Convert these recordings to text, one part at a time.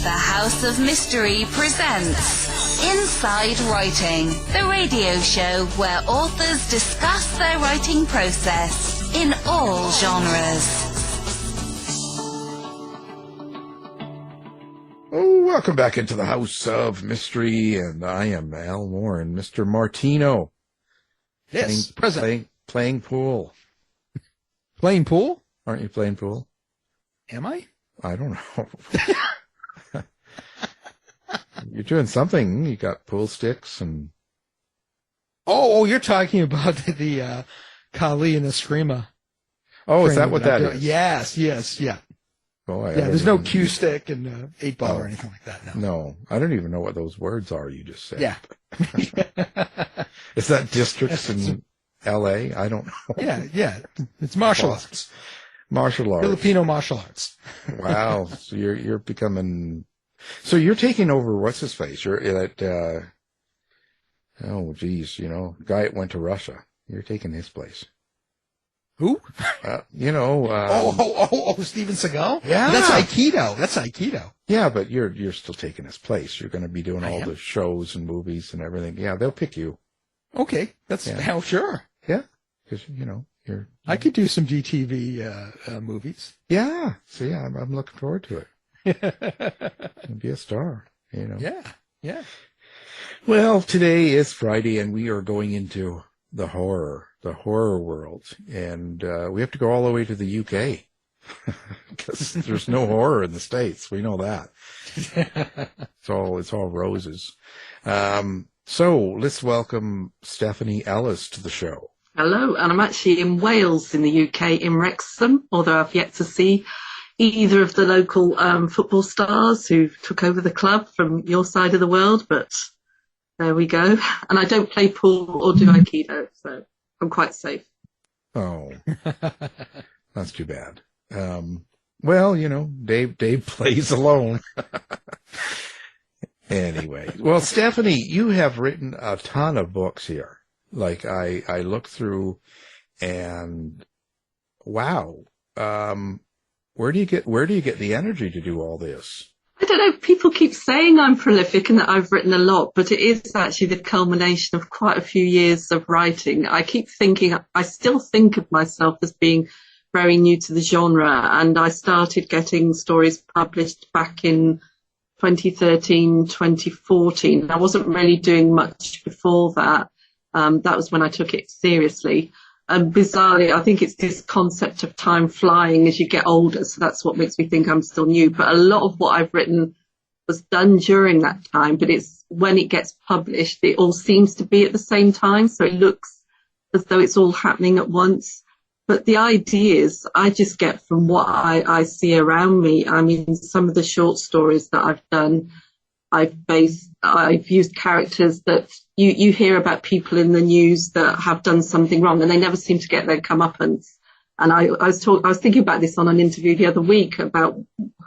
The House of Mystery presents Inside Writing, the radio show where authors discuss their writing process in all genres. Oh, welcome back into the House of Mystery, and I am Al Warren, Mr. Martino. Yes, present. Playing pool. Playing pool? Aren't you playing pool? Am I? I don't know. You're doing something. You got pool sticks and... Oh, you're talking about the Kali and Eskrima. Oh, is that what that is? Yes, yeah. Oh, there's no cue stick and 8-ball or anything like that. No, I don't even know what those words are you just said. Yeah. Is that districts in L.A.? I don't know. Yeah. It's martial arts. Martial arts. Filipino martial arts. Wow. So you're becoming... So you're taking over what's his face? You're at... oh, geez, guy that went to Russia. You're taking his place. Who? Steven Seagal? Yeah. That's Aikido. Yeah, but you're still taking his place. You're going to be doing all the shows and movies and everything. Yeah, they'll pick you. Okay. That's how sure. Yeah. Because, you're... I could do some DTV movies. Yeah. So, yeah, I'm looking forward to it. Be a star, Yeah. Well, today is Friday, and we are going into the horror world, and we have to go all the way to the UK because there's no horror in the States. We know that. It's all roses. So let's welcome Stephanie Ellis to the show. Hello, and I'm actually in Wales in the UK, in Wrexham, although I've yet to see either of the local football stars who took over the club from your side of the world, but there we go. And I don't play pool or do Aikido, so I'm quite safe. Oh, that's too bad. Well, Dave plays alone. Anyway, well, Stephanie, you have written a ton of books here. Like I looked through, and wow, where do you get the energy to do all this? I don't know. People keep saying I'm prolific and that I've written a lot, but it is actually the culmination of quite a few years of writing. I still think of myself as being very new to the genre, and I started getting stories published back in 2013, 2014. I wasn't really doing much before that. That was when I took it seriously. And bizarrely, I think it's this concept of time flying as you get older. So that's what makes me think I'm still new. But a lot of what I've written was done during that time. But it's when it gets published, it all seems to be at the same time. So it looks as though it's all happening at once. But the ideas I just get from what I see around me. I mean, some of the short stories that I've done, I've used characters that you hear about people in the news that have done something wrong and they never seem to get their comeuppance. And I was thinking about this on an interview the other week about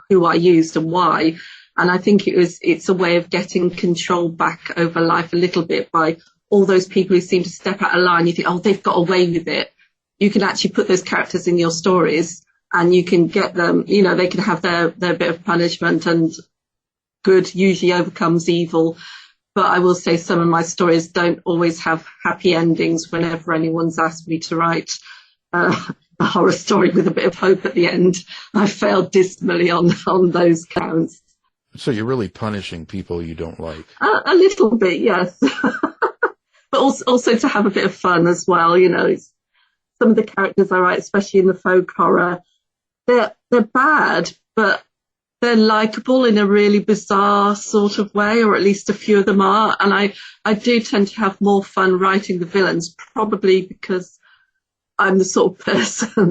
who I used and why. And I think it's a way of getting control back over life a little bit by all those people who seem to step out of line. You think, oh, they've got away with it. You can actually put those characters in your stories and you can get them, they can have their bit of punishment, and good usually overcomes evil. But I will say some of my stories don't always have happy endings. Whenever anyone's asked me to write a horror story with a bit of hope at the end, I failed dismally on those counts. So you're really punishing people you don't like? A little bit, yes. But also to have a bit of fun as well. Some of the characters I write, especially in the folk horror, they're bad, but they're likable in a really bizarre sort of way, or at least a few of them are. And I do tend to have more fun writing the villains, probably because I'm the sort of person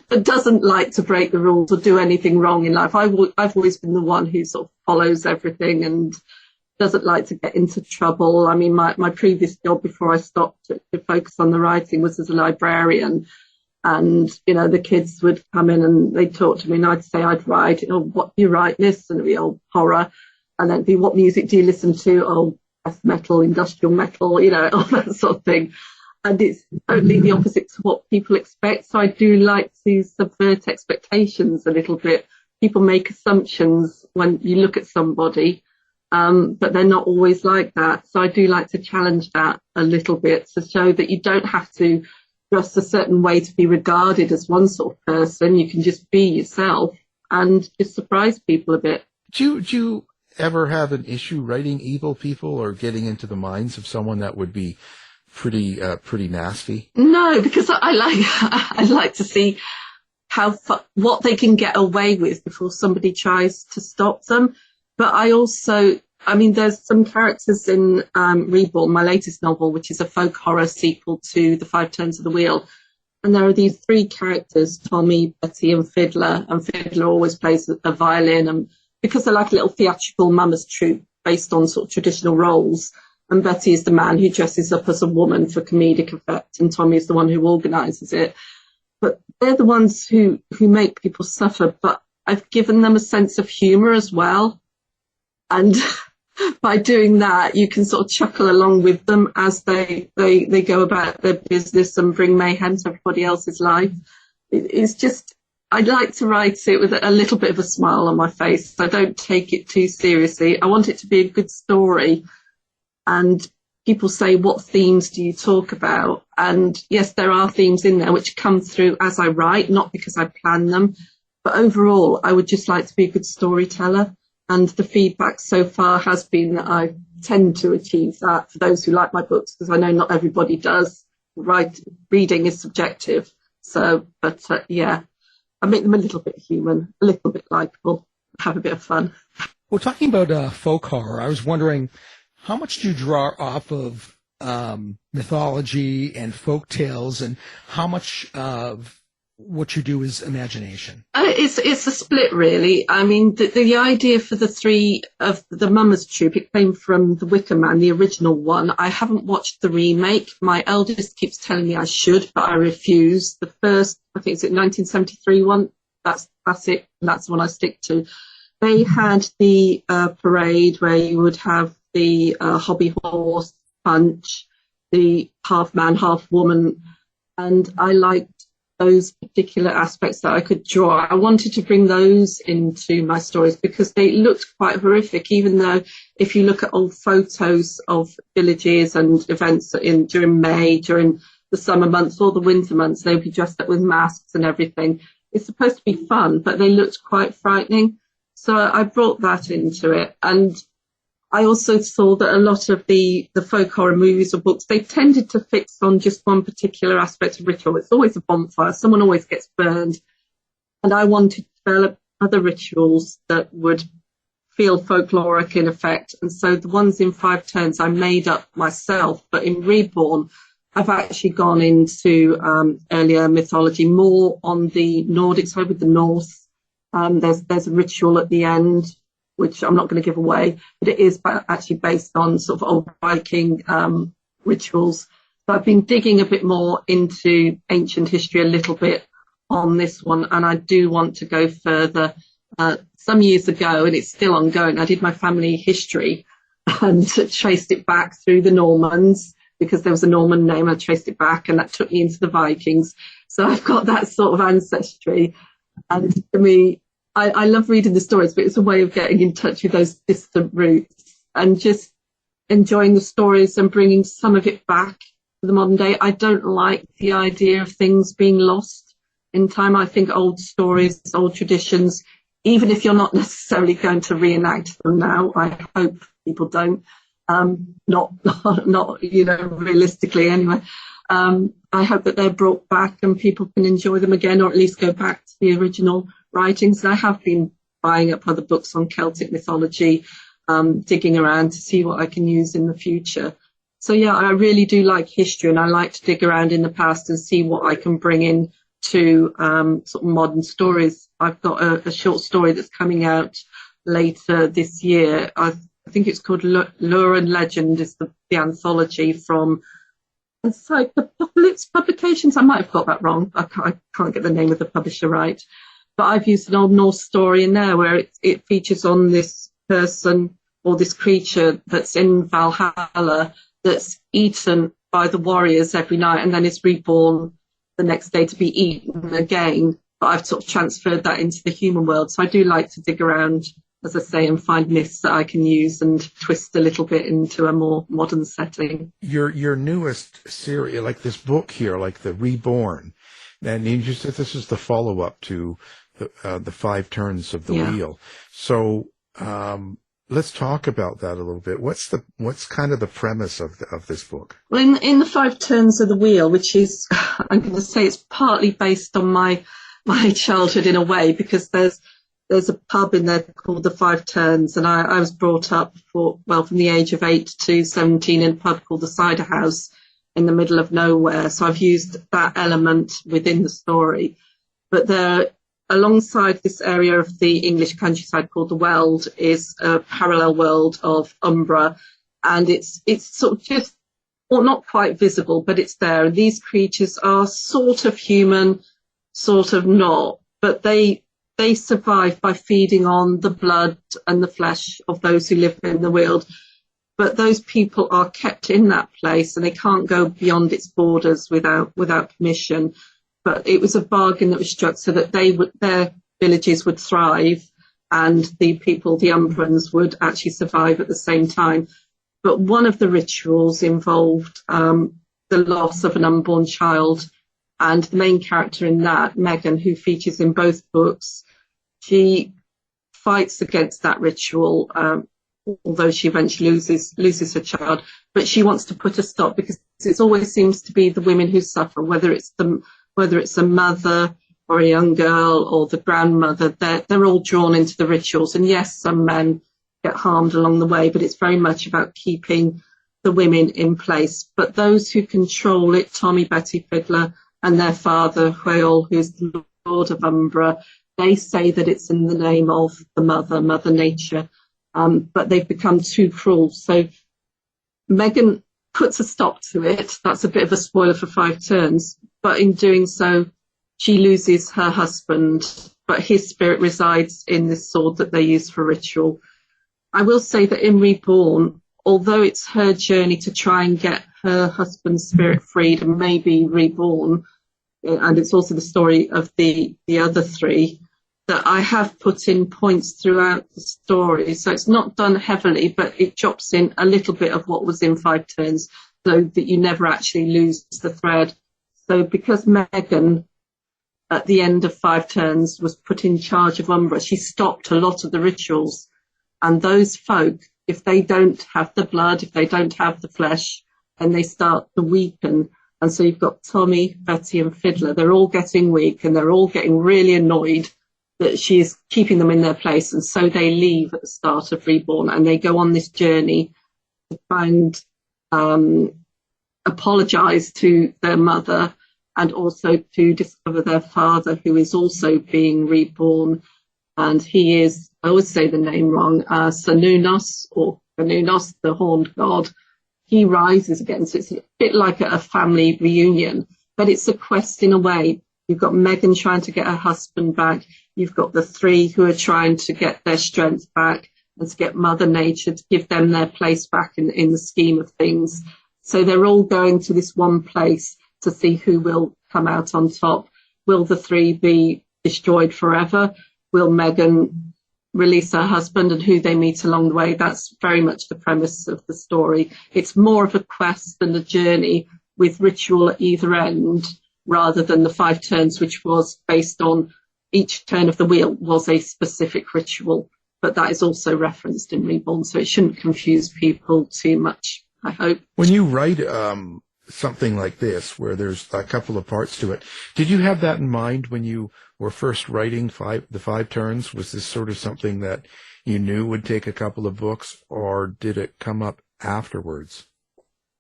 that doesn't like to break the rules or do anything wrong in life. I've always been the one who sort of follows everything and doesn't like to get into trouble. I mean, my previous job before I stopped to focus on the writing was as a librarian. And, the kids would come in and they'd talk to me and I'd say I'd write, what do you write this? And it'd be horror. And then it'd be, what music do you listen to? Death metal, industrial metal, all that sort of thing. And it's totally the opposite to what people expect. So I do like to subvert expectations a little bit. People make assumptions when you look at somebody, but they're not always like that. So I do like to challenge that a little bit to show that you don't have to dress a certain way to be regarded as one sort of person. You can just be yourself and just surprise people a bit. Do you ever have an issue writing evil people or getting into the minds of someone that would be pretty nasty? No, because I like to see what they can get away with before somebody tries to stop them. But there's some characters in Reborn, my latest novel, which is a folk horror sequel to The Five Turns of the Wheel. And there are these three characters, Tommy, Betty and Fiddler. And Fiddler always plays a violin. And because they're like a little theatrical mama's troupe based on sort of traditional roles. And Betty is the man who dresses up as a woman for comedic effect. And Tommy is the one who organises it. But they're the ones who make people suffer. But I've given them a sense of humour as well. And by doing that, you can sort of chuckle along with them as they go about their business and bring mayhem to everybody else's life. It's just, I'd like to write it with a little bit of a smile on my face. I don't take it too seriously. I want it to be a good story. And people say, what themes do you talk about? And yes, there are themes in there which come through as I write, not because I plan them. But overall, I would just like to be a good storyteller. And the feedback so far has been that I tend to achieve that for those who like my books, because I know not everybody does. Reading is subjective. So, but yeah, I make them a little bit human, a little bit likeable, have a bit of fun. Well, talking about folk horror, I was wondering, how much do you draw off of mythology and folk tales, and how much of what you do is imagination? It's a split, really. I mean, the idea for the three of the Mama's Troupe, it came from The Wicker Man, the original one. I haven't watched the remake. My eldest keeps telling me I should, but I refuse. The first, I think it's 1973 one. That's it. That's the one I stick to. They had the parade where you would have the hobby horse punch, the half man, half woman, and I liked those particular aspects that I could draw. I wanted to bring those into my stories because they looked quite horrific, even though if you look at old photos of villages and events during May, during the summer months or the winter months, they would be dressed up with masks and everything. It's supposed to be fun, but they looked quite frightening. So I brought that into it. And I also saw that a lot of the folk horror movies or books, they tended to fix on just one particular aspect of ritual. It's always a bonfire. Someone always gets burned. And I wanted to develop other rituals that would feel folkloric in effect. And so the ones in Five Turns I made up myself. But in Reborn, I've actually gone into earlier mythology, more on the Nordic side with the Norse. There's a ritual at the end, which I'm not going to give away, but it is actually based on sort of old Viking rituals. So I've been digging a bit more into ancient history a little bit on this one, and I do want to go further. Some years ago, and it's still ongoing, I did my family history and traced it back through the Normans, because there was a Norman name. I traced it back, and that took me into the Vikings. So I've got that sort of ancestry. And for me, I love reading the stories, but it's a way of getting in touch with those distant roots and just enjoying the stories and bringing some of it back to the modern day. I don't like the idea of things being lost in time. I think old stories, old traditions, even if you're not necessarily going to reenact them now, I hope people don't, not realistically anyway. I hope that they're brought back and people can enjoy them again, or at least go back to the original writings. And I have been buying up other books on Celtic mythology, digging around to see what I can use in the future. So yeah, I really do like history, and I like to dig around in the past and see what I can bring in to sort of modern stories. I've got a short story that's coming out later this year. I think it's called Lure and Legend, is the anthology from Apocalypse Publications. I might have got that wrong. I can't get the name of the publisher right. But I've used an Old Norse story in there where it features on this person or this creature that's in Valhalla that's eaten by the warriors every night and then is reborn the next day to be eaten again. But I've sort of transferred that into the human world. So I do like to dig around as I say, and find myths that I can use and twist a little bit into a more modern setting. Your newest series, like this book here, like the Reborn, and you said this is the follow-up to the 5 Turns of the Wheel. So let's talk about that a little bit. What's kind of the premise of this book? Well, in the 5 Turns of the Wheel, which is, I'm going to say, it's partly based on my childhood in a way, because there's a pub in there called the 5 Turns, and I was brought up from the age of 8 to 17 in a pub called the Cider House in the middle of nowhere. So I've used that element within the story. But there, alongside this area of the English countryside called the Weald, is a parallel world of Umbra, and it's sort of just, well, not quite visible, but it's there. And these creatures are sort of human, sort of not, but they survive by feeding on the blood and the flesh of those who live in the Weald. But those people are kept in that place, and they can't go beyond its borders without permission. But it was a bargain that was struck so that their villages would thrive, and the people, the Umbrans, would actually survive at the same time. But one of the rituals involved the loss of an unborn child, and the main character in that, Megan, who features in both books, she fights against that ritual, although she eventually loses her child. But she wants to put a stop, because it always seems to be the women who suffer, whether it's a mother or a young girl or the grandmother. They're all drawn into the rituals. And yes, some men get harmed along the way, but it's very much about keeping the women in place. But those who control it, Tommy, Betty, Fiddler, and their father, Hweol, who's the Lord of Umbra, they say that it's in the name of the Mother Nature, but they've become too cruel. So Megan puts a stop to it. That's a bit of a spoiler for 5 Turns, but in doing so, she loses her husband, but his spirit resides in this sword that they use for ritual. I will say that in Reborn, although it's her journey to try and get her husband's spirit freed and maybe reborn, and it's also the story of the other 3, that I have put in points throughout the story. So it's not done heavily, but it drops in a little bit of what was in 5 Turns, so that you never actually lose the thread. So because Megan, at the end of 5 Turns, was put in charge of Umbra, she stopped a lot of the rituals. And those folk, if they don't have the blood, if they don't have the flesh, then they start to weaken. And so you've got Tommy, Betty and Fiddler. They're all getting weak, and they're all getting really annoyed that she is keeping them in their place. And so they leave at the start of Reborn, and they go on this journey to try and apologise to their mother, and also to discover their father, who is also being reborn. And he is, I always say the name wrong, Cernunnos, or Cernunnos, the horned god. He rises again. So it's a bit like a family reunion, but it's a quest in a way. You've got Megan trying to get her husband back. You've got the 3 who are trying to get their strength back and to get Mother Nature to give them their place back in the scheme of things. So they're all going to this one place to see who will come out on top. Will the 3 be destroyed forever? Will Megan release her husband, and who they meet along the way? That's very much the premise of the story. It's more of a quest than a journey with ritual at either end, rather than the 5 Turns, which was based on each turn of the wheel was a specific ritual. But that is also referenced in Reborn, so it shouldn't confuse people too much, I hope. When you write something like this, where there's a couple of parts to it, did you have that in mind when you were first writing the 5 Turns? Was this sort of something that you knew would take a couple of books, or did it come up afterwards?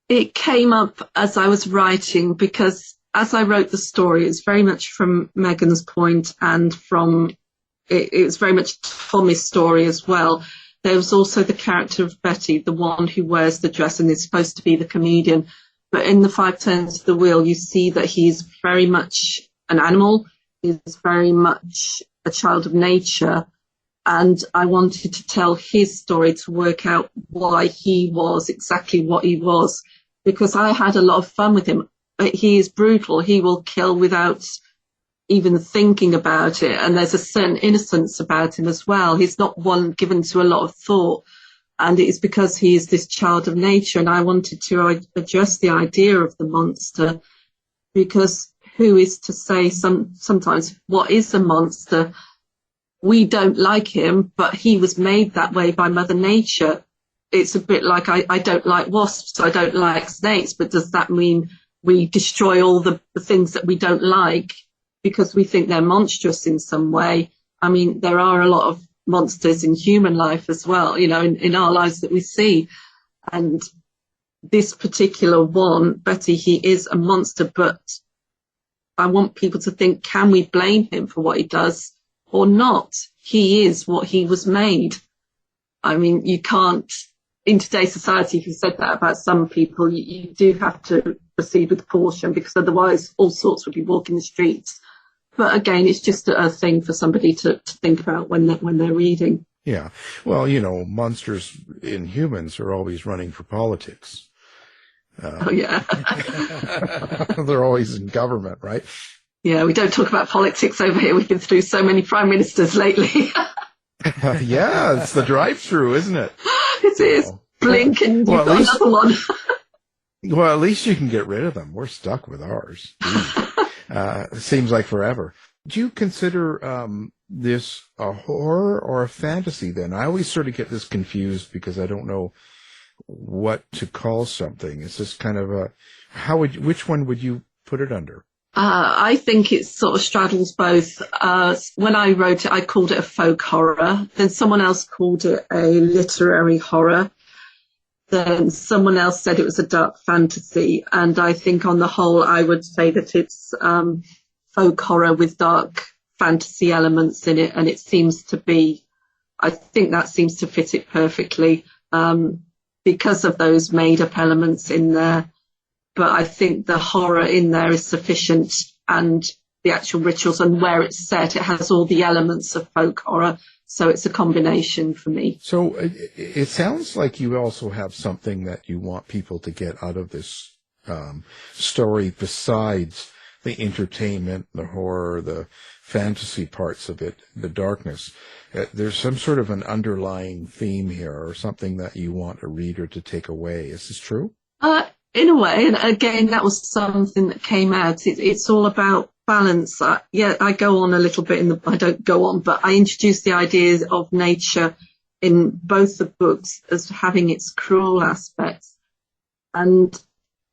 It came up as I was writing, because as I wrote the story, it's very much from Megan's point, and from it was very much Tommy's story as well. There was also the character of Betty, the one who wears the dress and is supposed to be the comedian. But in the 5 Turns of the Wheel, you see that he's very much an animal. He's very much a child of nature. And I wanted to tell his story to work out why he was exactly what he was, because I had a lot of fun with him. He is brutal. He will kill without even thinking about it. And there's a certain innocence about him as well. He's not one given to a lot of thought. And it is because he is this child of nature. And I wanted to address the idea of the monster, because who is to say sometimes what is a monster? We don't like him, but he was made that way by Mother Nature. It's a bit like I don't like wasps, I don't like snakes, but does that mean we destroy all the things that we don't like because we think they're monstrous in some way? I mean, there are a lot of monsters in human life as well, you know, in our lives that we see. And this particular one, Betty, he is a monster, but I want people to think, can we blame him for what he does or not? He is what he was made. I mean, you can't, in today's society, if you said that about some people, you do have to proceed with caution, because otherwise all sorts would be walking the streets. But again, it's just a thing for somebody to think about when they're reading. Yeah. Well, you know, monsters in humans are always running for politics. Oh, yeah. They're always in government, right? Yeah, we don't talk about politics over here. We've been through so many prime ministers lately. Yeah, it's the drive-through, isn't it? It is. Blink and you've got another one. Well, at least you can get rid of them. We're stuck with ours. It seems like forever. Do you consider this a horror or a fantasy then? I always sort of get this confused because I don't know what to call something. Is this kind of which one would you put it under? I think it sort of straddles both. When I wrote it, I called it a folk horror. Then someone else called it a literary horror. Then someone else said it was a dark fantasy. And I think on the whole, I would say that it's folk horror with dark fantasy elements in it. And it seems to be, I think that seems to fit it perfectly because of those made-up elements in there. But I think the horror in there is sufficient, and the actual rituals and where it's set, it has all the elements of folk horror. So it's a combination for me. So it sounds like you also have something that you want people to get out of this story besides the entertainment, the horror, the fantasy parts of it, the darkness. There's some sort of an underlying theme here or something that you want a reader to take away. Is this true? In a way, and again, that was something that came out. It's all about balance. I go on a little bit I don't go on, but I introduce the ideas of nature in both the books as having its cruel aspects. And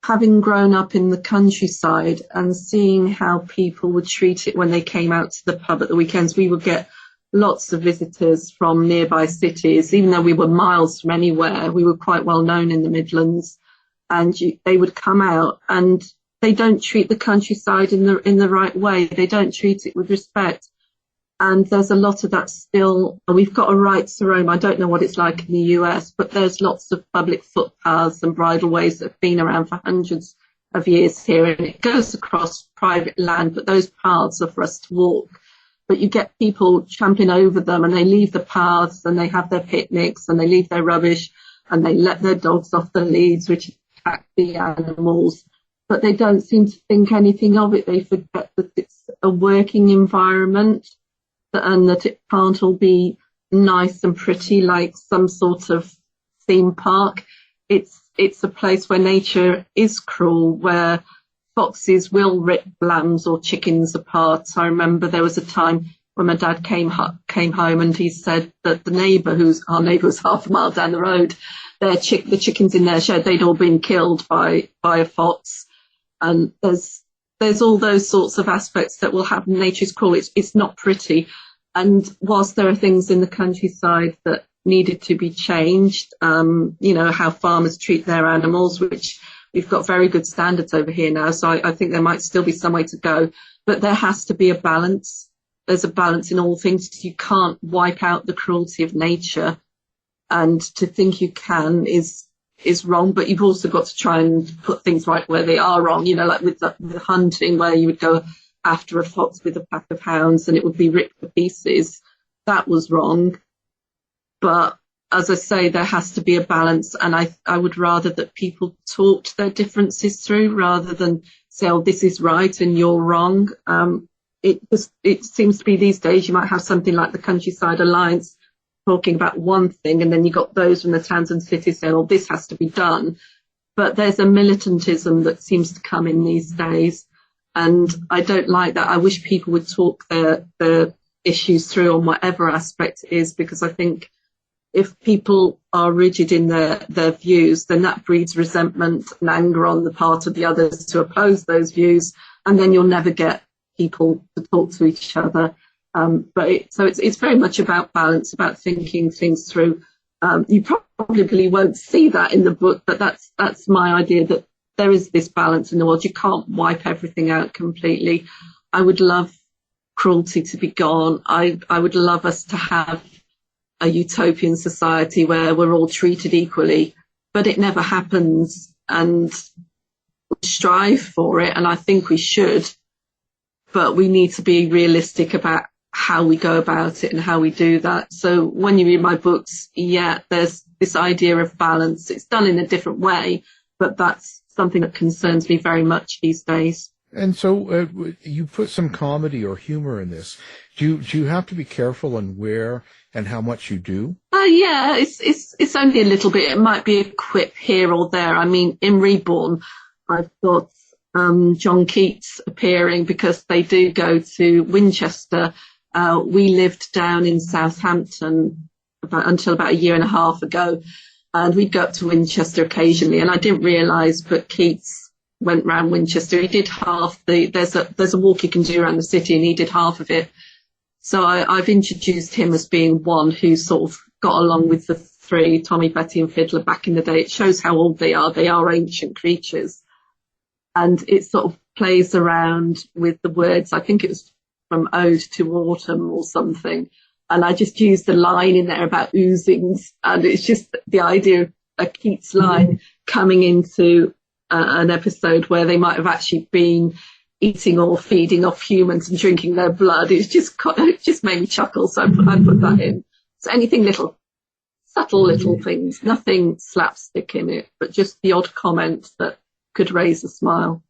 having grown up in the countryside and seeing how people would treat it when they came out to the pub at the weekends, we would get lots of visitors from nearby cities. Even though we were miles from anywhere, we were quite well known in the Midlands. And they would come out, and they don't treat the countryside in the right way. They don't treat it with respect. And there's a lot of that still. We've got a right to roam. I don't know what it's like in the US, but there's lots of public footpaths and bridleways that have been around for hundreds of years here. And it goes across private land, but those paths are for us to walk. But you get people tramping over them, and they leave the paths, and they have their picnics, and they leave their rubbish, and they let their dogs off the leads, which attack the animals, but they don't seem to think anything of it. They forget that it's a working environment and that it can't all be nice and pretty like some sort of theme park. It's a place where nature is cruel, where foxes will rip lambs or chickens apart. I remember there was a time when my dad came home, and he said that our neighbour who's half a mile down the road, the chickens in their shed, they'd all been killed by a fox. And there's all those sorts of aspects that will happen. Nature's cruel. It's not pretty. And whilst there are things in the countryside that needed to be changed, how farmers treat their animals, which we've got very good standards over here now. So I think there might still be some way to go, but there has to be a balance. There's a balance in all things. You can't wipe out the cruelty of nature. And to think you can is wrong, but you've also got to try and put things right where they are wrong. Like with the hunting, where you would go after a fox with a pack of hounds and it would be ripped to pieces. That was wrong. But as I say, there has to be a balance, and I would rather that people talked their differences through rather than say, oh, this is right and you're wrong. it seems to be these days you might have something like the Countryside Alliance talking about one thing, and then you got those from the towns and cities saying, "Oh, this has to be done." But there's a militantism that seems to come in these days, and I don't like that. I wish people would talk their issues through on whatever aspect it is, because I think if people are rigid in their views, then that breeds resentment and anger on the part of the others to oppose those views, and then you'll never get people to talk to each other. So it's very much about balance, about thinking things through. You probably won't see that in the book, but that's my idea, that there is this balance in the world. You can't wipe everything out completely. I would love cruelty to be gone. I would love us to have a utopian society where we're all treated equally, but it never happens, and we strive for it, and I think we should, but we need to be realistic about how we go about it and how we do that. So when you read my books, there's this idea of balance. It's done in a different way, but that's something that concerns me very much these days. And so you put some comedy or humor in this. Do you have to be careful on where and how much you do? Yeah, it's only a little bit. It might be a quip here or there. I mean, in Reborn, I've got John Keats appearing because they do go to Winchester. We lived down in Southampton until about a year and a half ago, and we'd go up to Winchester occasionally, and I didn't realise, but Keats went round Winchester. He did half there's a walk you can do around the city, and he did half of it. So I've introduced him as being one who sort of got along with the three, Tommy, Betty and Fiddler, back in the day. It shows how old they are. They are ancient creatures. And it sort of plays around with the words. I think it was from Ode to Autumn or something. And I just used the line in there about oozings. And it's just the idea of a Keats line coming into an episode where they might have actually been eating or feeding off humans and drinking their blood. It just made me chuckle. So I put that in. So anything subtle little things, nothing slapstick in it, but just the odd comment that could raise a smile.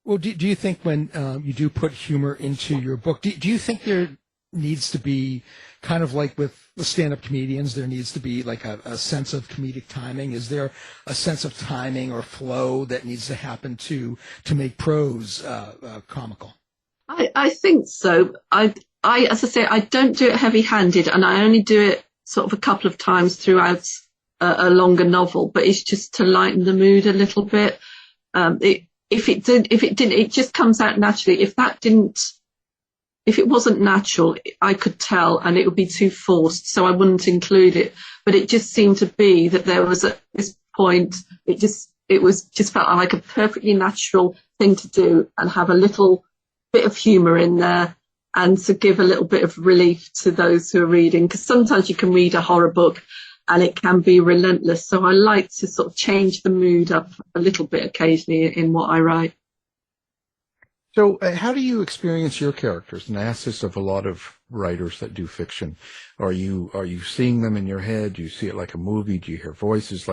Well, do you think when you do put humor into your book, do you think there needs to be, kind of like with the stand-up comedians, there needs to be like a sense of comedic timing? Is there a sense of timing or flow that needs to happen to make prose comical? I think so. As I say, I don't do it heavy-handed, and I only do it sort of a couple of times throughout a longer novel, but it's just to lighten the mood a little bit. If it didn't, it just comes out naturally. If it wasn't natural, I could tell, and it would be too forced, so I wouldn't include it. But it just seemed to be that there was at this point, it felt like a perfectly natural thing to do, and have a little bit of humour in there, and to give a little bit of relief to those who are reading. Because sometimes you can read a horror book and it can be relentless. So I like to sort of change the mood up a little bit occasionally in what I write. So how do you experience your characters? And I ask this of a lot of writers that do fiction. Are you seeing them in your head? Do you see it like a movie? Do you hear voices?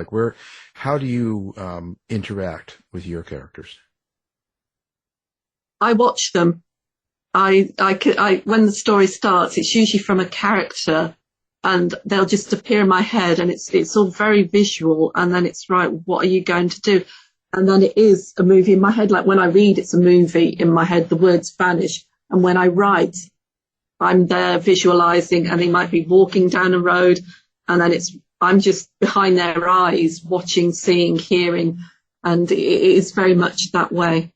How do you interact with your characters? I watch them. When the story starts, it's usually from a character, and they'll just appear in my head, and it's all very visual. And then it's, right, what are you going to do? And then it is a movie in my head. Like when I read, it's a movie in my head. The words vanish. And when I write, I'm there visualizing, and they might be walking down a road, and then I'm just behind their eyes, watching, seeing, hearing, and it is very much that way.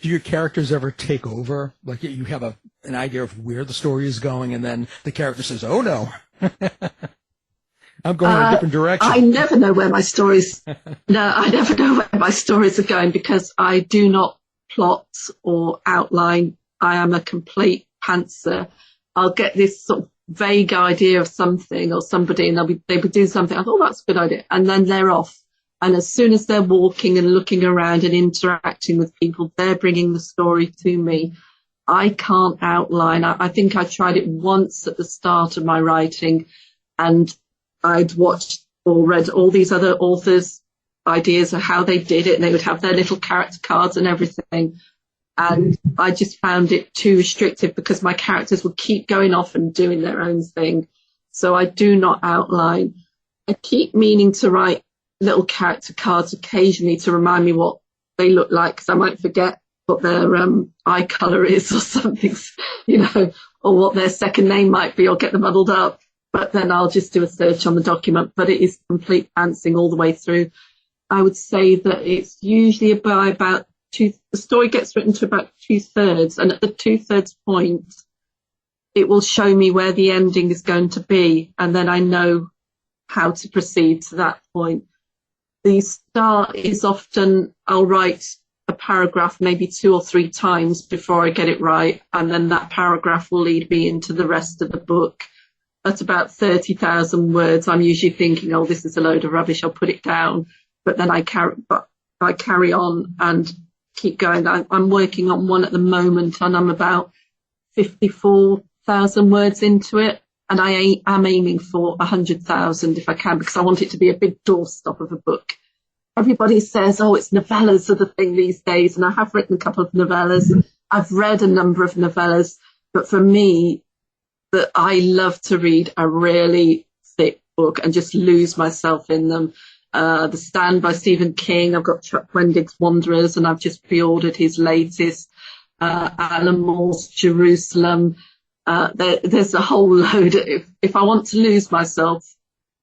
Do your characters ever take over? Like you have an idea of where the story is going, and then the character says, "Oh no, I'm going in a different direction." I never know where my stories. No, I never know where my stories are going, because I do not plot or outline. I am a complete pantser. I'll get this sort of vague idea of something or somebody, and they would do something. I thought, oh, that's a good idea, and then they're off. And as soon as they're walking and looking around and interacting with people, they're bringing the story to me. I can't outline. I think I tried it once at the start of my writing, and I'd watched or read all these other authors' ideas of how they did it, and they would have their little character cards and everything. And I just found it too restrictive because my characters would keep going off and doing their own thing. So I do not outline. I keep meaning to write little character cards occasionally to remind me what they look like, because I might forget what their eye colour is or something, or what their second name might be, or get them muddled up. But then I'll just do a search on the document. But it is complete pantsing all the way through. I would say that it's usually by about the story gets written to about 2/3, and at the 2/3 point, it will show me where the ending is going to be, and then I know how to proceed to that point. The start is often, I'll write a paragraph maybe 2 or 3 times before I get it right, and then that paragraph will lead me into the rest of the book. At about 30,000 words, I'm usually thinking, oh, this is a load of rubbish, I'll put it down. But then I carry on and keep going. I'm working on one at the moment, and I'm about 54,000 words into it. And I am aiming for 100,000 if I can, because I want it to be a big doorstop of a book. Everybody says, oh, it's novellas are the thing these days. And I have written a couple of novellas. I've read a number of novellas. But for me, that I love to read a really thick book and just lose myself in them. The Stand by Stephen King. I've got Chuck Wendig's Wanderers, and I've just pre-ordered his latest. Alan Moore's Jerusalem. There's a whole load. If I want to lose myself,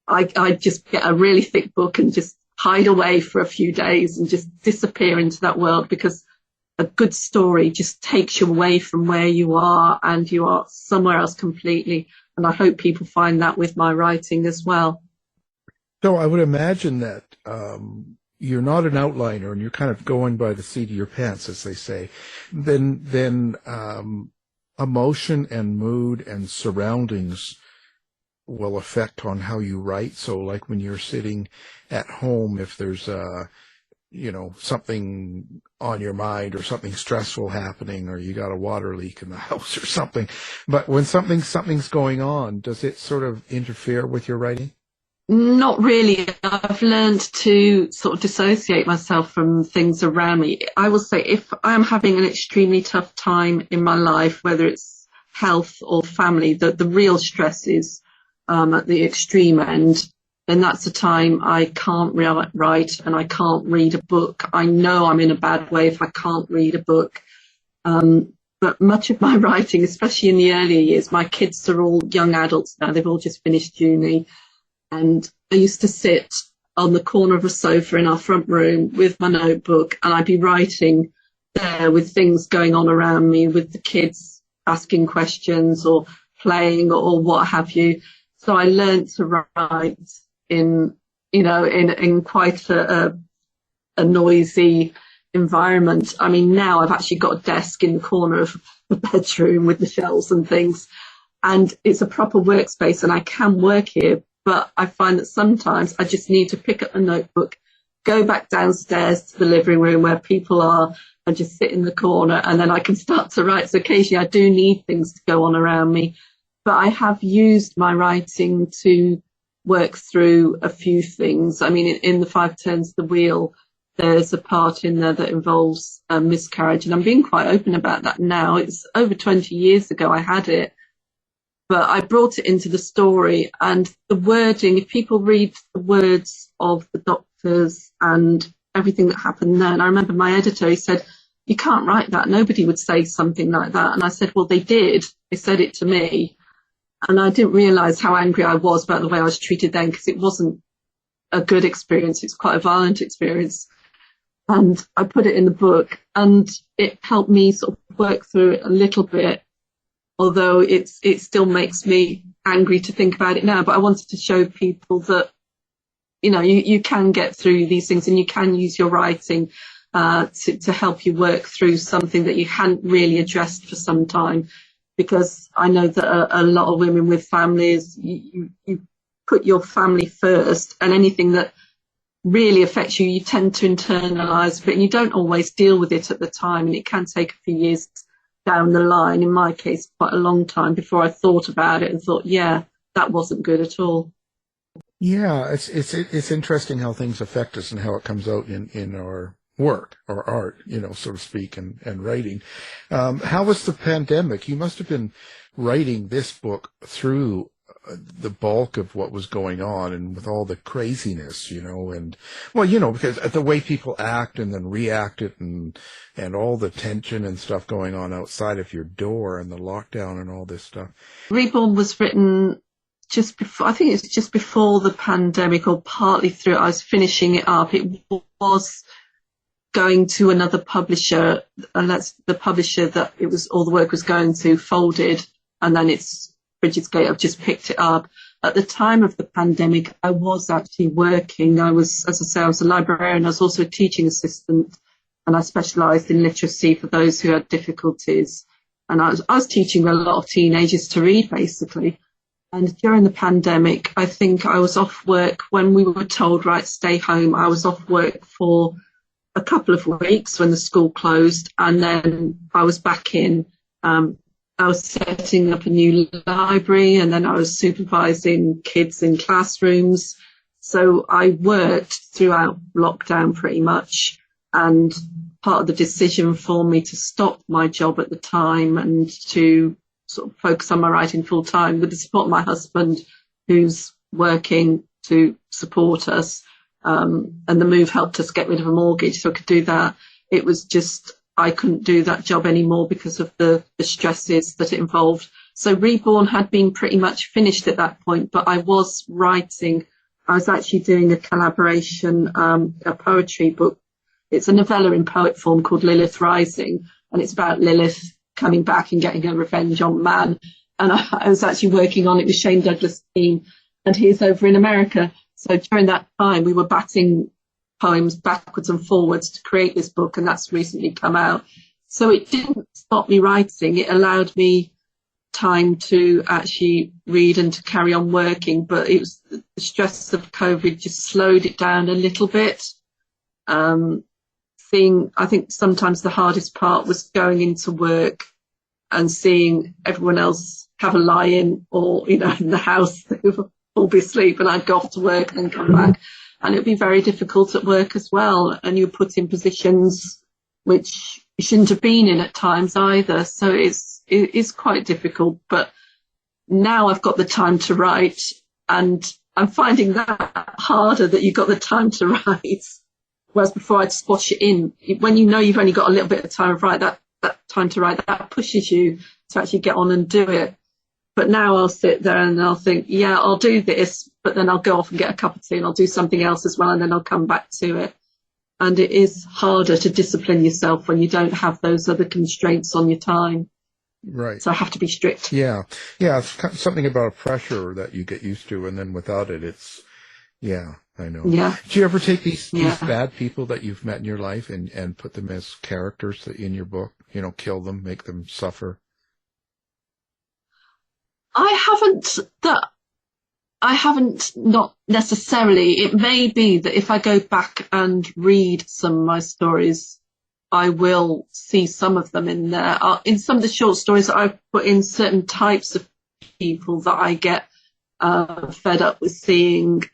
I just get a really thick book and just hide away for a few days and just disappear into that world, because a good story just takes you away from where you are and you are somewhere else completely. And I hope people find that with my writing as well. So I would imagine that you're not an outliner and you're kind of going by the seat of your pants, as they say. Then emotion and mood and surroundings will affect on how you write. So like when you're sitting at home, if there's something on your mind or something stressful happening, or you got a water leak in the house or something, but when something's going on, does it sort of interfere with your writing? Not really. I've learned to sort of dissociate myself from things around me. I will say, if I'm having an extremely tough time in my life, whether it's health or family, the real stress is at the extreme end, then that's a time I can't write and I can't read a book. I know I'm in a bad way if I can't read a book. But much of my writing, especially in the earlier years, my kids are all young adults now. They've all just finished uni. And I used to sit on the corner of a sofa in our front room with my notebook, and I'd be writing there with things going on around me, with the kids asking questions or playing or what have you. So I learned to write in quite a noisy environment. I mean, now I've actually got a desk in the corner of the bedroom with the shelves and things, and it's a proper workspace and I can work here. But I find that sometimes I just need to pick up a notebook, go back downstairs to the living room where people are, and just sit in the corner, and then I can start to write. So occasionally I do need things to go on around me. But I have used my writing to work through a few things. I mean, in the 5 Turns the Wheel, there's a part in there that involves a miscarriage, and I'm being quite open about that now. It's over 20 years ago I had it. But I brought it into the story, and the wording, if people read the words of the doctors and everything that happened there, and I remember my editor, he said, you can't write that. Nobody would say something like that. And I said, well, they did. They said it to me. And I didn't realise how angry I was about the way I was treated then, because it wasn't a good experience. It's quite a violent experience. And I put it in the book, and it helped me sort of work through it a little bit. Although it still makes me angry to think about it now. But I wanted to show people that, you can get through these things, and you can use your writing to help you work through something that you hadn't really addressed for some time. Because I know that a lot of women with families, you put your family first, and anything that really affects you, you tend to internalise a bit, and you don't always deal with it at the time, and it can take a few years down the line, in my case quite a long time, before I thought about it and thought, yeah, that wasn't good at all. Yeah, it's interesting how things affect us and how it comes out in our work or art, so to speak, and writing. How was the pandemic? You must have been writing this book through the bulk of what was going on and with all the craziness, because the way people act and then reacted and all the tension and stuff going on outside of your door and the lockdown and all this stuff. Reborn was written just before, I think it's just before the pandemic or partly through it. I was finishing it up. It was going to another publisher, and that's the publisher that all the work was going to folded, and then it's Bridget's Gate. I've just picked it up. At the time of the pandemic, I was actually working. I was a librarian. I was also a teaching assistant, and I specialised in literacy for those who had difficulties. And I was teaching a lot of teenagers to read, basically. And during the pandemic, I think I was off work when we were told, right, stay home. I was off work for a couple of weeks when the school closed, and then I was back in. I was setting up a new library, and then I was supervising kids in classrooms. So I worked throughout lockdown pretty much, and part of the decision for me to stop my job at the time and to sort of focus on my writing full time with the support of my husband, who's working to support us. And the move helped us get rid of a mortgage, so I could do that. It was just, I couldn't do that job anymore because of the stresses that it involved. So Reborn had been pretty much finished at that point, but I was writing. I was actually doing a collaboration, a poetry book. It's a novella in poet form called Lilith Rising, and it's about Lilith coming back and getting her revenge on man. And I was actually working on it with Shane Douglas' team, and he's over in America. So during that time, we were batting poems backwards and forwards to create this book, and that's recently come out. So it didn't stop me writing. It allowed me time to actually read and to carry on working, but it was the stress of COVID just slowed it down a little bit. I think sometimes the hardest part was going into work and seeing everyone else have a lie-in or, in the house, they would all be asleep, and I'd go off to work and then come back. And it would be very difficult at work as well. And you're put in positions which you shouldn't have been in at times either. So it is quite difficult. But now I've got the time to write, and I'm finding that harder, that you've got the time to write. Whereas before I'd squash it in. When you know you've only got a little bit of time to write, that time to write, that pushes you to actually get on and do it. But now I'll sit there and I'll think, yeah, I'll do this, but then I'll go off and get a cup of tea and I'll do something else as well, and then I'll come back to it. And it is harder to discipline yourself when you don't have those other constraints on your time. Right. So I have to be strict. Yeah. Yeah. It's something about a pressure that you get used to, and then without it, it's, yeah, I know. Yeah. Do you ever take these bad people that you've met in your life and put them as characters in your book? Kill them, make them suffer? I haven't, not necessarily. It may be that if I go back and read some of my stories, I will see some of them in there. In some of the short stories, I've put in certain types of people that I get fed up with seeing,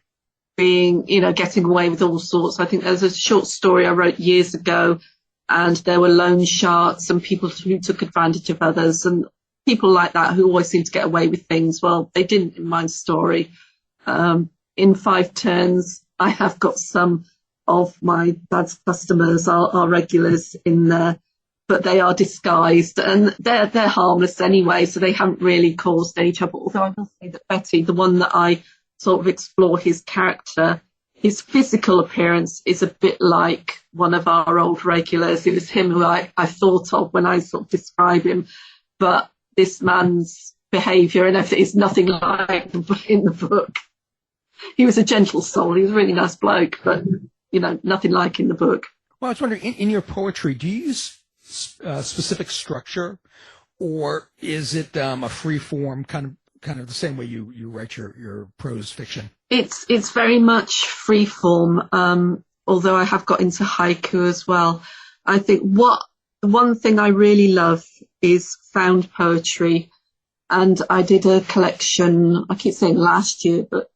getting away with all sorts. I think there's a short story I wrote years ago, and there were loan sharks and people who took advantage of others, and people like that who always seem to get away with things. Well, they didn't in my story. In 5 Turns, I have got some of my dad's customers are regulars in there, but they are disguised, and they're harmless anyway, so they haven't really caused any trouble. Although I will say that Betty, the one that I sort of explore his character, his physical appearance is a bit like one of our old regulars. It was him who I thought of when I sort of describe him, but this man's behaviour and everything is nothing like in the book. He was a gentle soul. He was a really nice bloke, but, nothing like in the book. Well, I was wondering, in your poetry, do you use specific structure, or is it a free form, kind of the same way you write your prose fiction? It's very much free form, although I have got into haiku as well. I think one thing I really love is found poetry, and I did a collection, I keep saying last year, but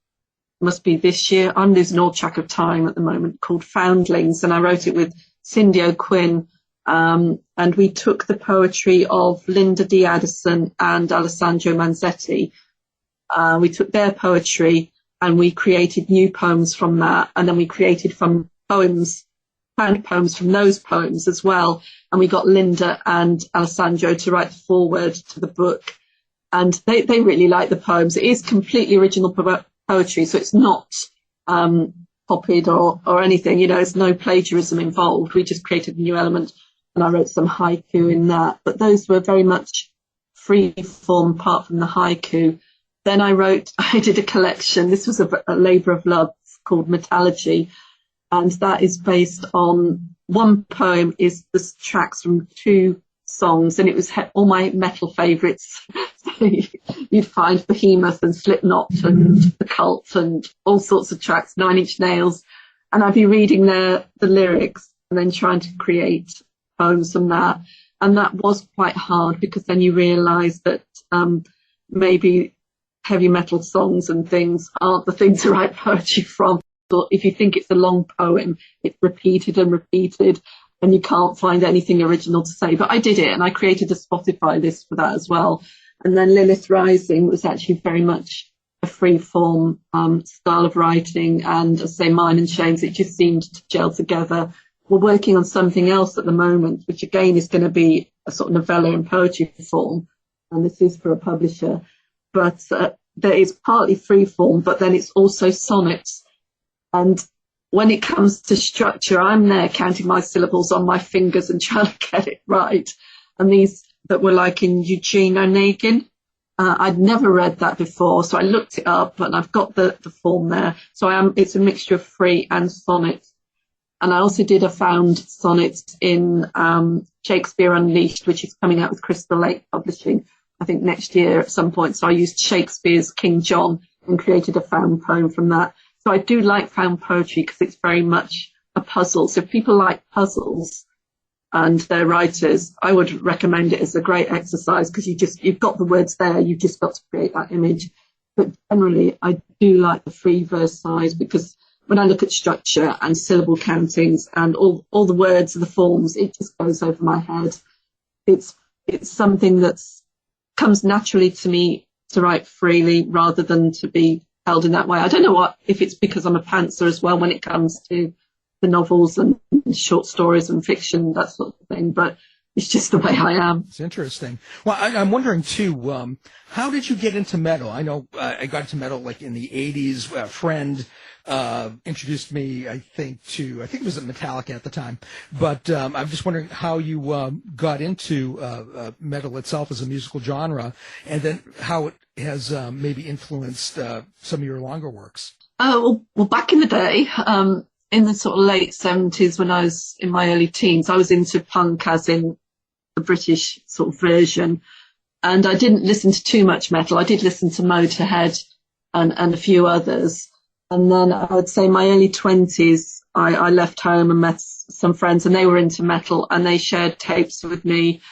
it must be this year. I'm losing all track of time at the moment, called Foundlings, and I wrote it with Cindy O'Quinn, and we took the poetry of Linda D. Addison and Alessandro Manzetti. We took their poetry and we created new poems from that, and then we created found poems from those poems as well, and we got Linda and Alessandro to write the foreword to the book, and they really like the poems. It is completely original poetry, so it's not copied or anything, there's no plagiarism involved. We just created a new element, and I wrote some haiku in that, but those were very much free form apart from the haiku. Then I did a collection. This was a labour of love called Metallurgy, and that is based on one poem is the tracks from 2 songs, and it was all my metal favourites. So you'd find Behemoth and Slipknot and The Cult and all sorts of tracks, 9 Inch Nails, and I'd be reading the lyrics and then trying to create poems from that. And that was quite hard, because then you realise that maybe heavy metal songs and things aren't the thing to write poetry from. If you think it's a long poem, it's repeated and repeated, and you can't find anything original to say. But I did it, and I created a Spotify list for that as well. And then Lilith Rising was actually very much a free form style of writing, and as I say, Mine and Shames, it just seemed to gel together. We're working on something else at the moment, which again is going to be a sort of novella in poetry form, and this is for a publisher. But there is partly free form, but then it's also sonnets. And when it comes to structure, I'm there counting my syllables on my fingers and trying to get it right. And these that were like in Eugene Onegin, I'd never read that before, so I looked it up, and I've got the form there. So it's a mixture of free and sonnets. And I also did a found sonnets in Shakespeare Unleashed, which is coming out with Crystal Lake Publishing, I think next year at some point. So I used Shakespeare's King John and created a found poem from that. So I do like found poetry because it's very much a puzzle. So if people like puzzles and they're writers, I would recommend it as a great exercise, because you've got the words there, you've just got to create that image. But generally, I do like the free verse size, because when I look at structure and syllable countings and all the words and the forms, it just goes over my head. It's something that comes naturally to me to write freely rather than to be held in that way. I don't know if it's because I'm a pantser as well when it comes to the novels and short stories and fiction, that sort of thing, but it's just the way I am. It's interesting. Well, I'm wondering too, how did you get into metal? I know I got into metal like in the 80s. A friend introduced me, I think it was at Metallica at the time, but I'm just wondering how you got into metal itself as a musical genre, and then how it has maybe influenced some of your longer works. Well, back in the day, in the sort of late 70s, when I was in my early teens, I was into punk, as in the British sort of version, and I didn't listen to too much metal. I did listen to Motorhead and a few others. And then I would say my early 20s, I left home and met some friends, and they were into metal, and they shared tapes with me,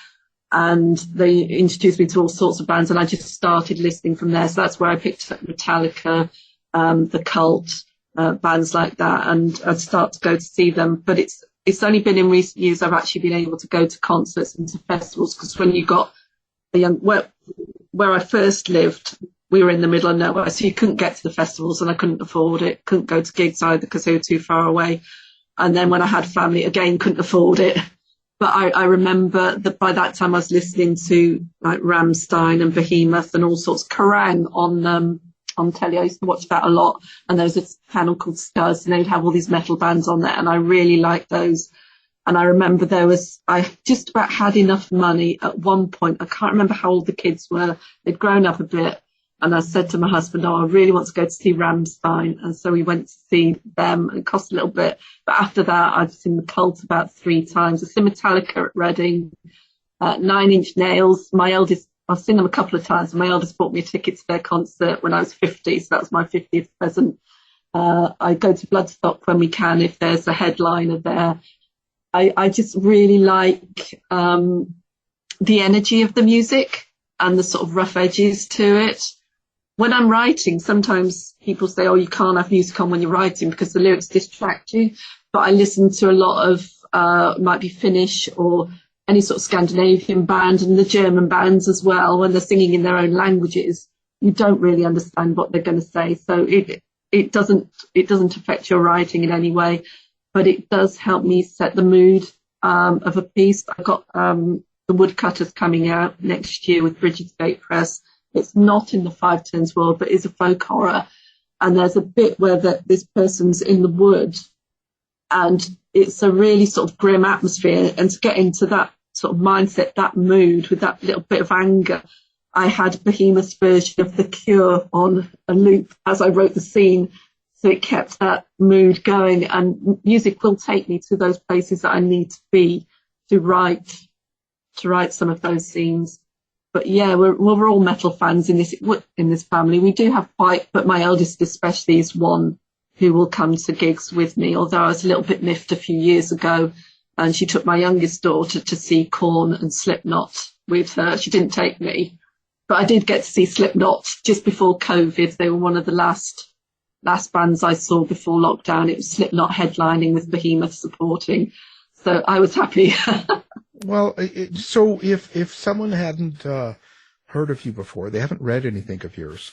and they introduced me to all sorts of bands, and I just started listening from there. So that's where I picked up Metallica, The Cult, bands like that, and I'd start to go to see them. But it's only been in recent years I've actually been able to go to concerts and to festivals, because when you got the young, where I first lived, we were in the middle of nowhere, so you couldn't get to the festivals, and I couldn't afford it. Couldn't go to gigs either because they were too far away. And then when I had family, again, couldn't afford it. But I remember that by that time I was listening to like Rammstein and Behemoth and all sorts. Kerrang! On telly, I used to watch that a lot. And there was this channel called Scuzz, and they'd have all these metal bands on there, and I really liked those. And I remember I just about had enough money at one point. I can't remember how old the kids were. They'd grown up a bit. And I said to my husband, I really want to go to see Rammstein. And so we went to see them, and it cost a little bit. But after that, I've seen The Cult about 3 times. I've seen Metallica at Reading, 9 Inch Nails. I've seen them a couple of times. My eldest bought me a ticket to their concert when I was 50. So that was my 50th present. I go to Bloodstock when we can, if there's a headliner there. I just really like the energy of the music and the sort of rough edges to it. When I'm writing, sometimes people say, you can't have music on when you're writing because the lyrics distract you. But I listen to a lot of might be Finnish or any sort of Scandinavian band, and the German bands as well, when they're singing in their own languages, you don't really understand what they're going to say. So it doesn't affect your writing in any way, but it does help me set the mood of a piece. I've got The Woodcutters coming out next year with Bridget's Press. It's not in the Five Turns world, but is a folk horror. And there's a bit where this person's in the wood, and it's a really sort of grim atmosphere. And to get into that sort of mindset, that mood, with that little bit of anger, I had Behemoth's version of The Cure on a loop as I wrote the scene. So it kept that mood going, and music will take me to those places that I need to be to write some of those scenes. But yeah, we're all metal fans in this family. We do have quite, but my eldest especially is one who will come to gigs with me, although I was a little bit miffed a few years ago, and she took my youngest daughter to see Korn and Slipknot with her. She didn't take me, but I did get to see Slipknot just before COVID. They were one of the last bands I saw before lockdown. It was Slipknot headlining with Behemoth supporting, so I was happy. Well, so if someone hadn't heard of you before, they haven't read anything of yours,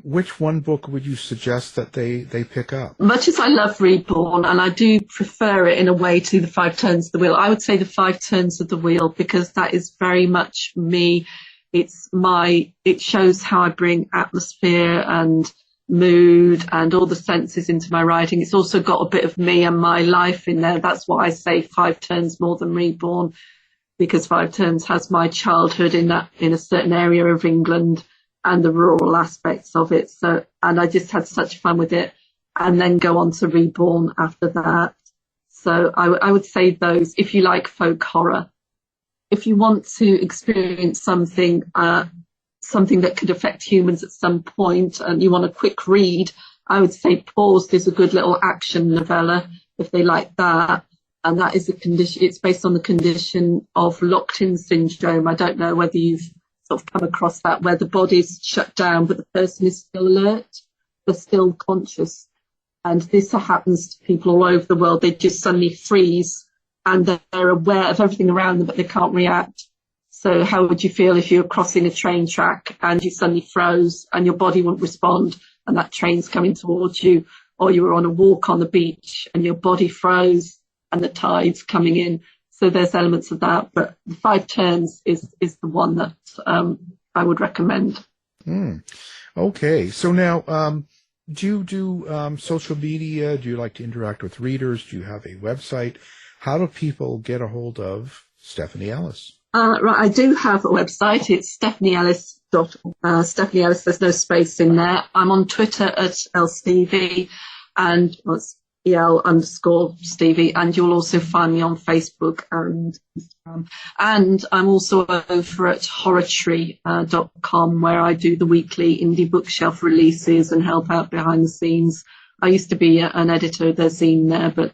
which one book would you suggest that they pick up? Much as I love Reborn, and I do prefer it in a way to The Five Turns of the Wheel, I would say The Five Turns of the Wheel, because that is very much me. It shows how I bring atmosphere and mood and all the senses into my writing. It's also got a bit of me and my life in there. That's why I say Five Turns more than Reborn, because Five Turns has my childhood in a certain area of England and the rural aspects of it. So, and I just had such fun with it, and then go on to Reborn after that. So I would say those, if you like folk horror. If you want to experience something that could affect humans at some point, and you want a quick read, I would say Paused is a good little action novella, if they like that. And that is a condition, it's based on the condition of locked-in syndrome. I don't know whether you've sort of come across that, where the body's shut down, but the person is still alert, they're still conscious. And this happens to people all over the world. They just suddenly freeze, and they're aware of everything around them, but they can't react. So how would you feel if you were crossing a train track and you suddenly froze and your body wouldn't respond, and that train's coming towards you? Or you were on a walk on the beach and your body froze and the tide's coming in. So there's elements of that. But The Five Turns is the one that I would recommend. Okay. So now, do you do social media? Do you like to interact with readers? Do you have a website? How do people get a hold of Stephanie Ellis? Right, I do have a website. It's Stephanie Ellis. Stephanie Ellis, there's no space in there. I'm on Twitter at lstevie, and it's EL_Stevie, and you'll also find me on Facebook and Instagram. And I'm also over at horrortree.com, where I do the weekly indie bookshelf releases and help out behind the scenes. I used to be an editor of their zine there, but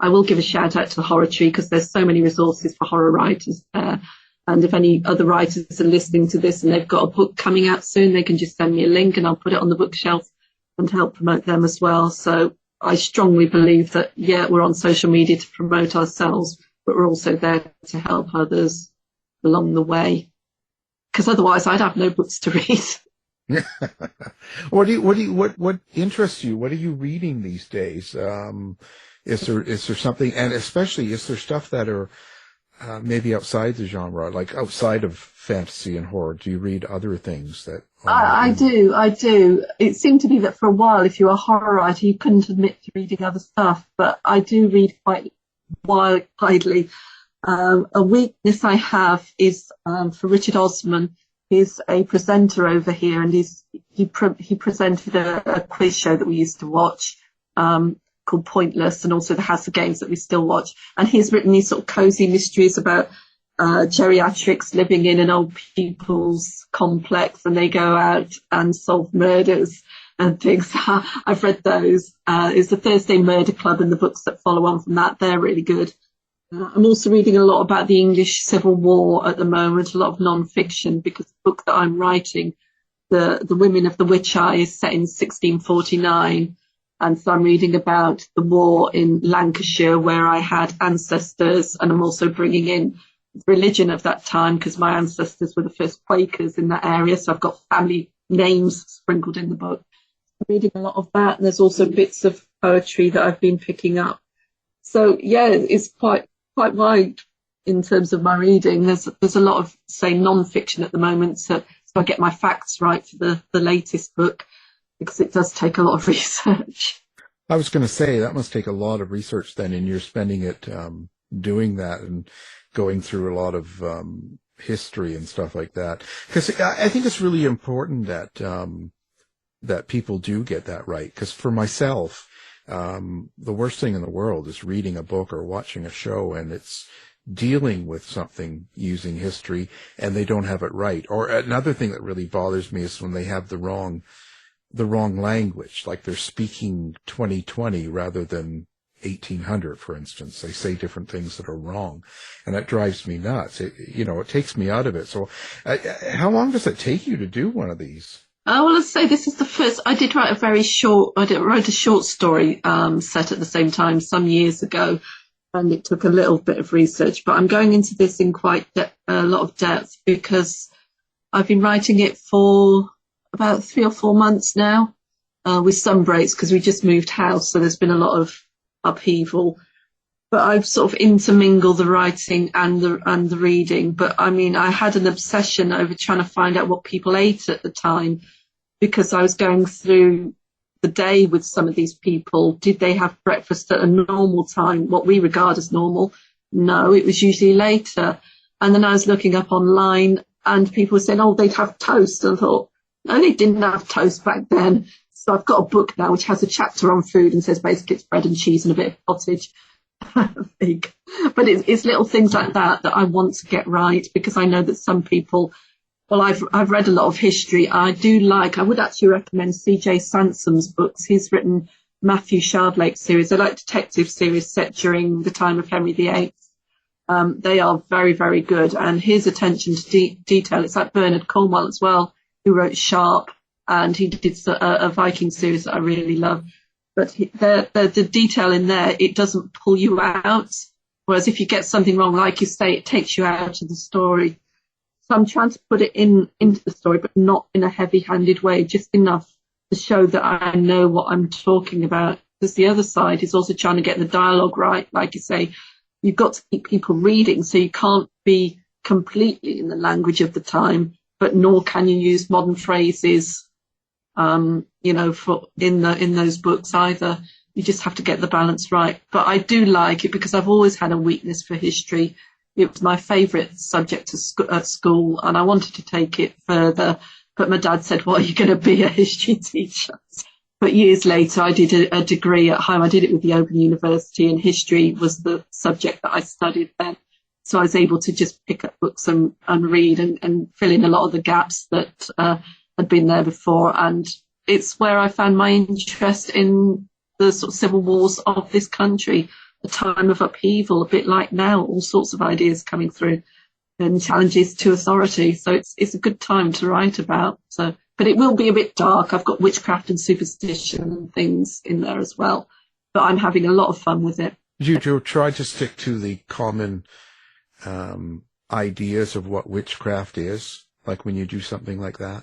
I will give a shout out to the Horror Tree, because there's so many resources for horror writers there. And if any other writers are listening to this and they've got a book coming out soon, they can just send me a link and I'll put it on the bookshelf and help promote them as well. So I strongly believe that, yeah, we're on social media to promote ourselves, but we're also there to help others along the way, because otherwise I'd have no books to read. What interests you? What are you reading these days? Is there something, and especially, is there stuff that are maybe outside the genre, like outside of fantasy and horror? Do you read other things that? I do. It seemed to be that for a while, if you were a horror writer, you couldn't admit to reading other stuff, but I do read quite widely. A weakness I have is for Richard Osman. He's a presenter over here, and he presented a quiz show that we used to watch called Pointless, and also the House of Games that we still watch. And he's written these sort of cozy mysteries about geriatrics living in an old people's complex, and they go out and solve murders and things. I've read those. It's the Thursday Murder Club, and the books that follow on from that, they're really good. I'm also reading a lot about the English Civil War at the moment, a lot of non-fiction, because the book that I'm writing, the Women of the Witch Eye, is set in 1649, And so I'm reading about the war in Lancashire where I had ancestors, and I'm also bringing in religion of that time because my ancestors were the first Quakers in that area. So I've got family names sprinkled in the book. I'm reading a lot of that. And there's also bits of poetry that I've been picking up. So yeah, it's quite wide in terms of my reading. There's a lot of, say, non-fiction at the moment. So I get my facts right for the latest book, because it does take a lot of research. I was going to say that must take a lot of research then, and you're spending it doing that and going through a lot of history and stuff like that. Because I think it's really important that that people do get that right. Because for myself, the worst thing in the world is reading a book or watching a show and it's dealing with something using history and they don't have it right. Or another thing that really bothers me is when they have the wrong language, like they're speaking 2020 rather than 1800, for instance. They say different things that are wrong, and that drives me nuts. It takes me out of it. So how long does it take you to do one of these? Well, let's say this is the first. I did write I wrote a short story set at the same time some years ago, and it took a little bit of research, but I'm going into this in quite a lot of depth because I've been writing it for about 3 or 4 months now, with some breaks because we just moved house, so there's been a lot of upheaval. But I've sort of intermingled the writing and the reading. But I mean, I had an obsession over trying to find out what people ate at the time, because I was going through the day with some of these people. Did they have breakfast at a normal time, what we regard as normal? No, it was usually later. And then I was looking up online and people were saying, oh, they'd have toast. And I thought, no, they didn't have toast back then. So I've got a book now which has a chapter on food and says basically it's bread and cheese and a bit of pottage. But it's little things like that I want to get right, because I know that some people, well, I've read a lot of history. I would actually recommend C.J. Sansom's books. He's written Matthew Shardlake series. They're like detective series set during the time of Henry VIII. They are very, very good. And his attention to detail, it's like Bernard Cornwell as well, who wrote Sharp, and he did a Viking series that I really love. But the detail in there, it doesn't pull you out. Whereas if you get something wrong, like you say, it takes you out of the story. So I'm trying to put it into the story, but not in a heavy-handed way, just enough to show that I know what I'm talking about. Because the other side is also trying to get the dialogue right. Like you say, you've got to keep people reading, so you can't be completely in the language of the time, but nor can you use modern phrases, for in those books either. You just have to get the balance right. But I do like it because I've always had a weakness for history. It was my favourite subject at school, and I wanted to take it further. But my dad said, "Well, you're going to be a history teacher." But years later, I did a degree at home. I did it with the Open University, and history was the subject that I studied then. So I was able to just pick up books and read and fill in a lot of the gaps that had been there before. And it's where I found my interest in the sort of civil wars of this country, a time of upheaval, a bit like now, all sorts of ideas coming through and challenges to authority. So it's a good time to write about. So, but it will be a bit dark. I've got witchcraft and superstition and things in there as well. But I'm having a lot of fun with it. You try to stick to the common ideas of what witchcraft is, like when you do something like that?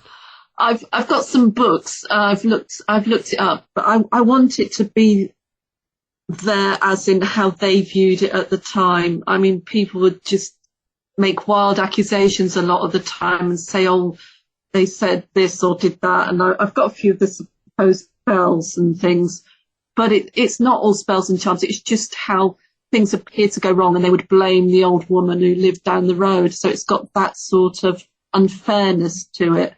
I've got some books. I've looked it up, but I want it to be there as in how they viewed it at the time. I mean, people would just make wild accusations a lot of the time and say, oh, they said this or did that. And I've got a few of the supposed spells and things, but it's not all spells and charms. It's just how things appear to go wrong, and they would blame the old woman who lived down the road. So it's got that sort of unfairness to it.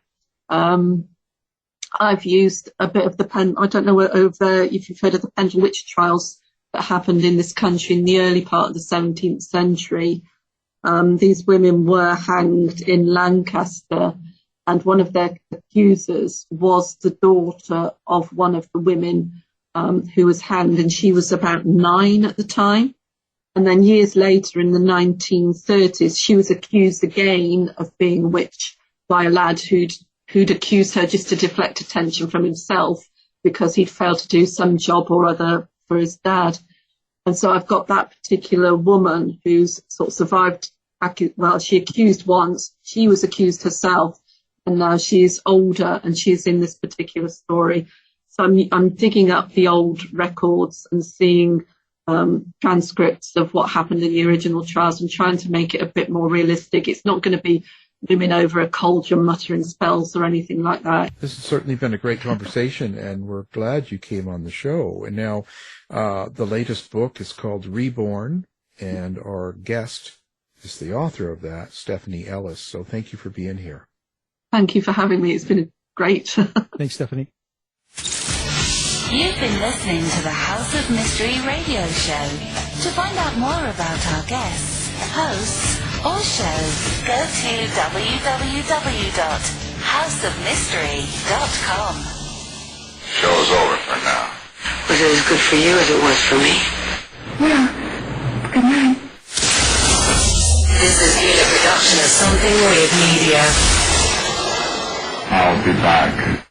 I've used a bit of I don't know if you've heard of the Pendle witch trials that happened in this country in the early part of the 17th century. These women were hanged in Lancaster, and one of their accusers was the daughter of one of the women who was hanged, and she was about 9 at the time. And then years later, in the 1930s, she was accused again of being a witch by a lad who'd accused her just to deflect attention from himself, because he'd failed to do some job or other for his dad. And so I've got that particular woman who's sort of survived. Well, she accused once, she was accused herself, and now she's older and she's in this particular story. So I'm digging up the old records and seeing transcripts of what happened in the original trials and trying to make it a bit more realistic. It's not going to be looming over a cauldron muttering spells or anything like that. This has certainly been a great conversation, and we're glad you came on the show. And now the latest book is called Reborn, and our guest is the author of that, Stephanie Ellis. So thank you for being here. Thank you for having me. It's been great. Thanks, Stephanie. You've been listening to the House of Mystery radio show. To find out more about our guests, hosts, or shows, go to www.houseofmystery.com. Show's over for now. Was it as good for you as it was for me? Yeah. Good night. This has been a production of Something Weird Media. I'll be back.